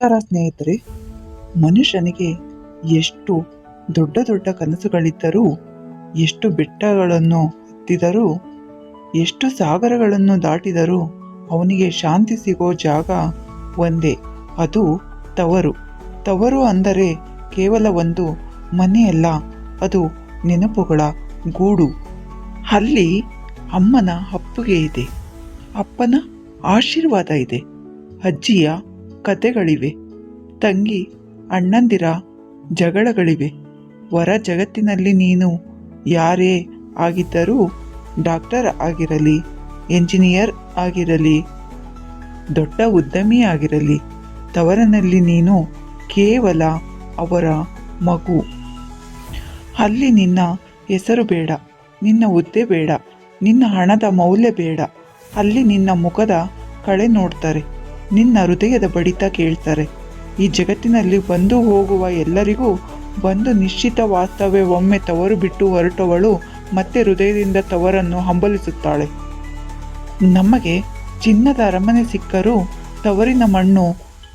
ನಮಸ್ಕಾರ ಸ್ನೇಹಿತರೆ. ಮನುಷ್ಯನಿಗೆ ಎಷ್ಟು ದೊಡ್ಡ ದೊಡ್ಡ ಕನಸುಗಳಿದ್ದರೂ, ಎಷ್ಟು ಬೆಟ್ಟಗಳನ್ನು ಹತ್ತಿದರೂ, ಎಷ್ಟು ಸಾಗರಗಳನ್ನು ದಾಟಿದರೂ ಅವನಿಗೆ ಶಾಂತಿ ಸಿಗೋ ಜಾಗ ಒಂದೇ, ಅದು ತವರು. ತವರು ಅಂದರೆ ಕೇವಲ ಒಂದು ಮನೆಯಲ್ಲ, ಅದು ನೆನಪುಗಳ ಗೂಡು. ಅಲ್ಲಿ ಅಮ್ಮನ ಅಪ್ಪುಗೆ ಇದೆ, ಅಪ್ಪನ ಆಶೀರ್ವಾದ ಇದೆ, ಅಜ್ಜಿಯ ಕತೆಗಳಿವೆ, ತಂಗಿ ಅಣ್ಣಂದಿರ ಜಗಳಗಳಿವೆ. ಹೊರ ಜಗತ್ತಿನಲ್ಲಿ ನೀನು ಯಾರೇ ಆಗಿದ್ದರೂ, ಡಾಕ್ಟರ್ ಆಗಿರಲಿ, ಎಂಜಿನಿಯರ್ ಆಗಿರಲಿ, ದೊಡ್ಡ ಉದ್ಯಮಿ ಆಗಿರಲಿ, ತವರಿನಲ್ಲಿ ನೀನು ಕೇವಲ ಅವರ ಮಗು. ಅಲ್ಲಿ ನಿನ್ನ ಹೆಸರು ಬೇಡ, ನಿನ್ನ ಹುದ್ದೆ ಬೇಡ, ನಿನ್ನ ಹಣದ ಮೌಲ್ಯ ಬೇಡ. ಅಲ್ಲಿ ನಿನ್ನ ಮುಖದ ಕಳೆ ನೋಡ್ತಾರೆ, ನಿನ್ನ ಹೃದಯದ ಬಡಿತ ಕೇಳ್ತಾರೆ. ಈ ಜಗತ್ತಿನಲ್ಲಿ ಬಂದು ಹೋಗುವ ಎಲ್ಲರಿಗೂ ಒಂದು ನಿಶ್ಚಿತ ವಾಸ್ತವ್ಯ. ಒಮ್ಮೆ ತವರು ಬಿಟ್ಟು ಹೊರಟವಳು ಮತ್ತೆ ಹೃದಯದಿಂದ ತವರನ್ನು ಹಂಬಲಿಸುತ್ತಾಳೆ. ನಮಗೆ ಚಿನ್ನದ ಅರಮನೆ ಸಿಕ್ಕರೂ ತವರಿನ ಮಣ್ಣು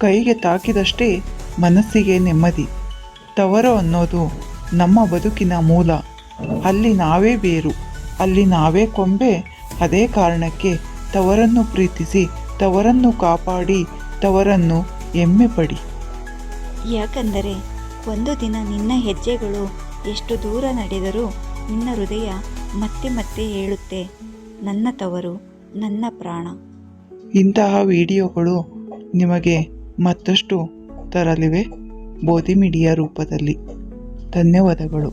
ಕೈಗೆ ತಾಕಿದಷ್ಟೇ ಮನಸ್ಸಿಗೆ ನೆಮ್ಮದಿ. ತವರು ಅನ್ನೋದು ನಮ್ಮ ಬದುಕಿನ ಮೂಲ. ಅಲ್ಲಿ ನಾವೇ ಬೇರು, ಅಲ್ಲಿ ನಾವೇ ಕೊಂಬೆ. ಅದೇ ಕಾರಣಕ್ಕೆ ತವರನ್ನು ಪ್ರೀತಿಸಿ, ತವರನ್ನು ಕಾಪಾಡಿ, ತವರನ್ನು ಹೆಮ್ಮೆ ಪಡಿ. ಯಾಕಂದರೆ ಒಂದು ದಿನ ನಿನ್ನ ಹೆಜ್ಜೆಗಳು ಎಷ್ಟು ದೂರ ನಡೆದರೂ ನಿನ್ನ ಹೃದಯ ಮತ್ತೆ ಮತ್ತೆ ಹೇಳುತ್ತೆ, ನನ್ನ ತವರು ನನ್ನ ಪ್ರಾಣ. ಇಂತಹ ವಿಡಿಯೋಗಳು ನಿಮಗೆ ಮತ್ತಷ್ಟು ತರಲಿವೆ ಬೋಧಿ ಮೀಡಿಯಾ ರೂಪದಲ್ಲಿ. ಧನ್ಯವಾದಗಳು.